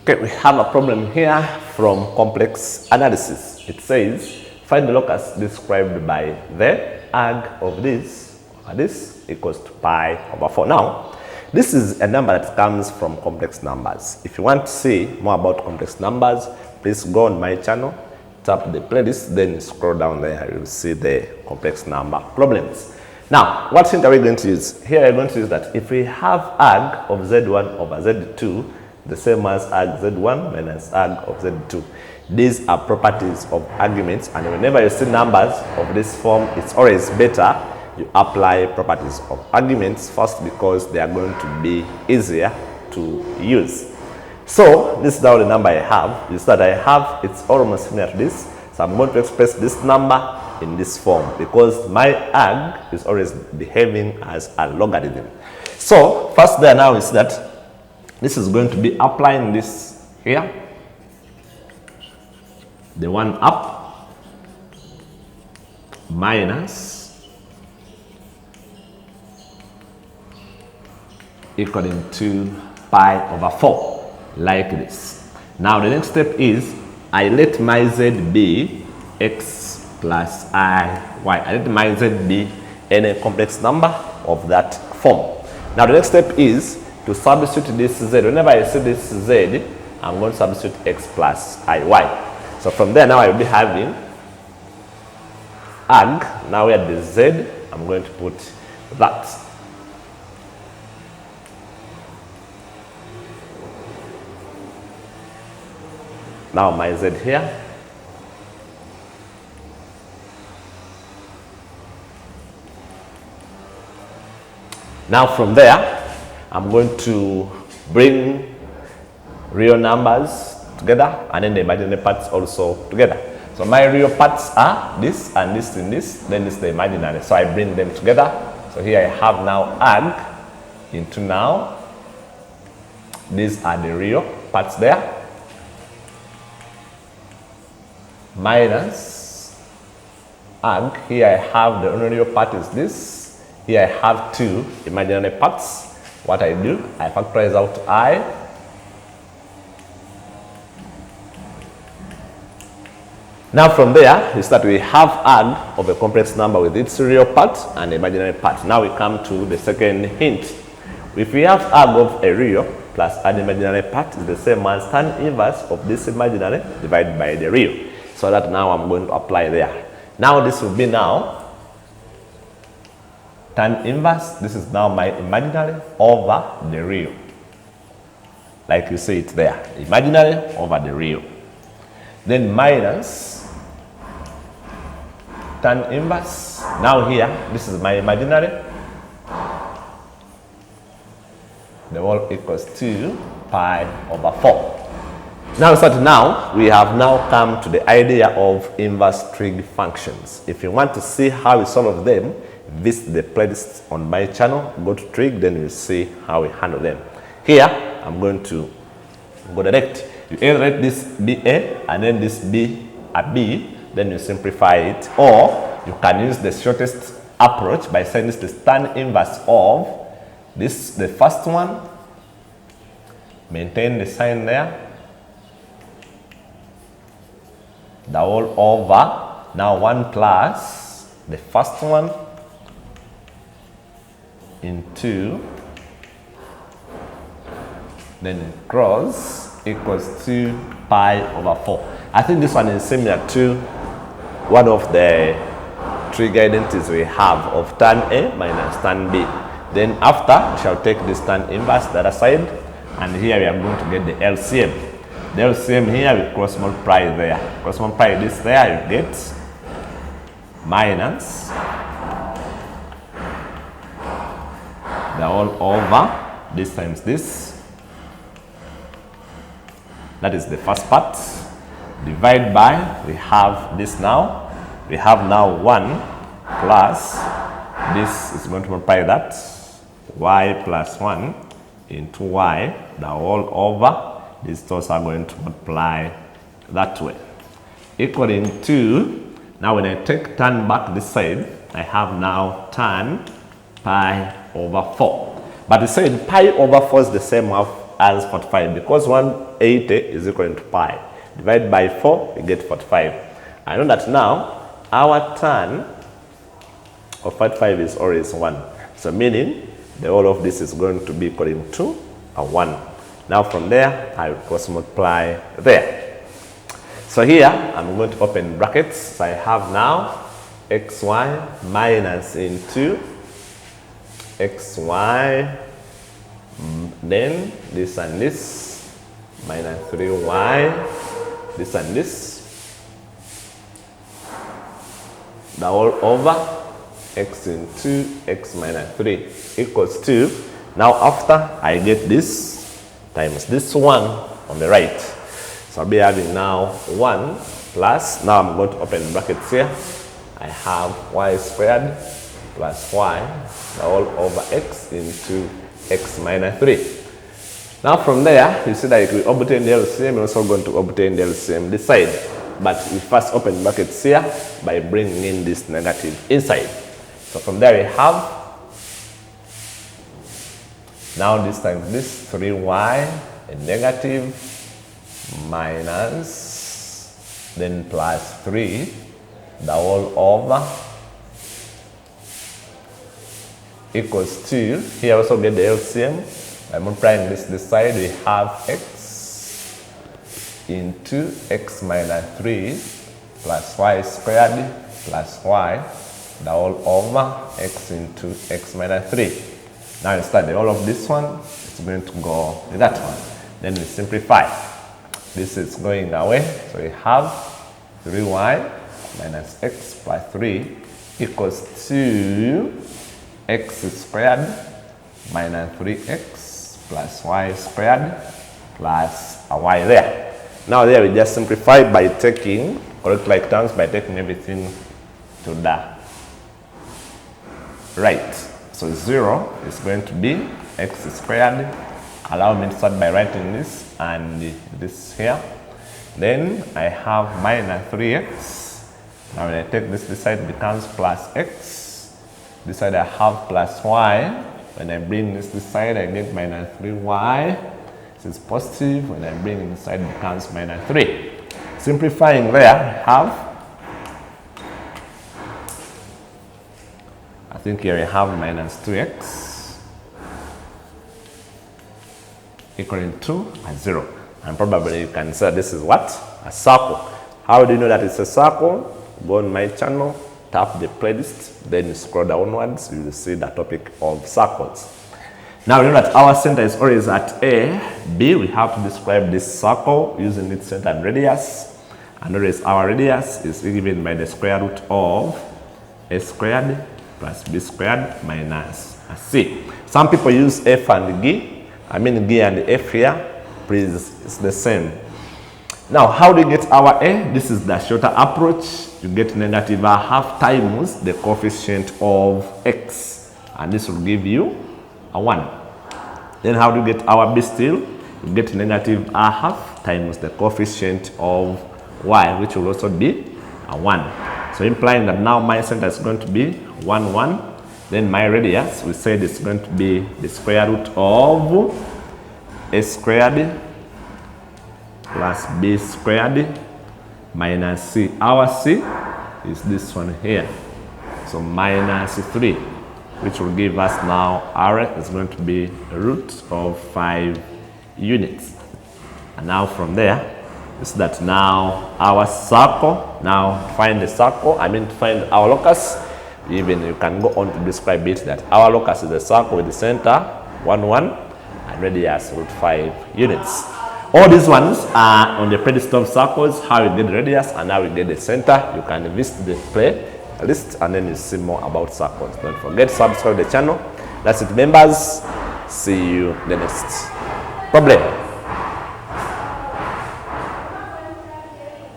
Okay, we have a problem here from complex analysis. It says, find the locus described by the arg of this, this equals to pi over 4. Now, this is a number that comes from complex numbers. If you want to see more about complex numbers, please go on my channel, tap the playlist, then scroll down there, you'll see the complex number problems. Now, what hint are we going to use? Here we're going to use that if we have arg of z1 over z2, the same as arg z1 minus arg of z2. These are properties of arguments, and whenever you see numbers of this form, it's always better you apply properties of arguments first because they are going to be easier to use. So this is now the number I have. Is that I have, it's almost similar to this. So I'm going to express this number in this form because my arg is always behaving as a logarithm. So first there now is that this is going to be applying this here, the one up, minus, equaling to pi over 4, like this. Now the next step is, I let my z be x plus I, y. I let my z be any complex number of that form. Now the next step is to substitute this z. Whenever I see this z, I'm going to substitute x plus iy. So from there now I will be having arg. Now we have the z. I'm going to put that. Now my z here. Now from there, I'm going to bring real numbers together and then the imaginary parts also together. So my real parts are this and this and this, then this is the imaginary. So I bring them together. So here I have now arg into now. These are the real parts there. Minus arg. Here I have the only real part is this. Here I have two imaginary parts. What I do, I factorize out I. Now from there is that we have arg of a complex number with its real part and imaginary part. Now we come to the second hint. If we have arg of a real plus an imaginary part is the same as tan inverse of this imaginary divided by the real. So that now I'm going to apply there. Now this will be now tan inverse, this is now my imaginary over the real. Like you see it there, imaginary over the real. Then minus tan inverse. Now here, this is my imaginary. The whole equals to pi over 4. Now we have now come to the idea of inverse trig functions. If you want to see how we solve them, visit the playlist on my channel, go to trig, then you'll see how we handle them. Here, I'm going to go direct. You either let this be A and then this be a B, then you simplify it, or you can use the shortest approach by saying this is the tan inverse of this, the first one, maintain the sign there, the whole over, now 1 plus the first one, into, then cross equals to pi over 4. I think this one is similar to one of the trig identities we have of tan A minus tan B. Then after, we shall take this tan inverse the other side, and here we are going to get the LCM. The LCM here we cross multiply there. Cross multiply this there, you get minus the whole over, this times this. That is the first part. Divide by, we have this now. We have now 1 plus, this is going to multiply that, y plus 1 into y, the whole over. These two are going to multiply that way. Equaling to, now when I take tan back this side, I have now tan pi over 4. But we said pi over 4 is the same as 45 because 180 is equal to pi. Divide by 4, you get 45. I know that now our tan of 45 is always 1. So meaning the whole of this is going to be equal to a 1. Now from there, I will cross multiply there. So here, I'm going to open brackets. So I have now xy minus into xy, then this and this, minus 3y, this and this, the whole over x into x minus 3 equals 2. Now after I get this times this one on the right. So I'll be having now 1 plus, now I'm going to open brackets here. I have y squared plus y, the whole over x into x minus 3. Now from there, you see that if we obtain the LCM, we're also going to obtain the LCM this side. But we first open brackets here by bringing in this negative inside. So from there we have, now this times this, 3y, a negative, minus, then plus 3, the whole over, equals 2. Here also get the LCM. By multiplying this side, we have x into x minus 3 plus y squared plus y, the whole over x into x minus 3. Now instead the whole of this one is going to go with that one. Then we simplify. This is going away, so we have 3y minus x plus 3 equals 2 x squared minus 3x plus y squared plus a y there. Now there we just simplify by taking correct like terms, by taking everything to the right. So 0 is going to be x squared. Allow me to start by writing this and this here. Then I have minus 3x. Now when I take this side, it becomes plus x. This side I have plus y. When I bring this side, I get minus 3y. This is positive. When I bring this side, it becomes minus 3. Simplifying there, I have, I think here I have minus 2x equaling to a 0. And probably you can say this is what? A circle. How do you know that it's a circle? Go on my channel, tap the playlist, then you scroll downwards, you will see the topic of circles. Now we know that our center is always at A, B. We have to describe this circle using its center and radius. And always our radius is given by the square root of a squared plus b squared minus a c. Some people use f and g. I mean g and f here, please, it's the same. Now, how do you get our a? This is the shorter approach. You get negative a half times the coefficient of x, and this will give you a 1. Then how do you get our b still? You get negative a half times the coefficient of y, which will also be a 1. So implying that now my center is going to be 1, 1. Then my radius, we said it's going to be the square root of a squared plus b squared minus c. Our c is this one here. So minus 3, which will give us now r is going to be root of 5 units. And now from there, is that now our circle, now find the circle, I mean to find our locus. Even you can go on to describe it that our locus is a circle with the center 1, 1 and radius root 5 units. All these ones are on the playlist of circles, how you get the radius and how you get the center. You can visit the playlist and then you see more about circles. Don't forget to subscribe to the channel. That's it, members. See you the next problem.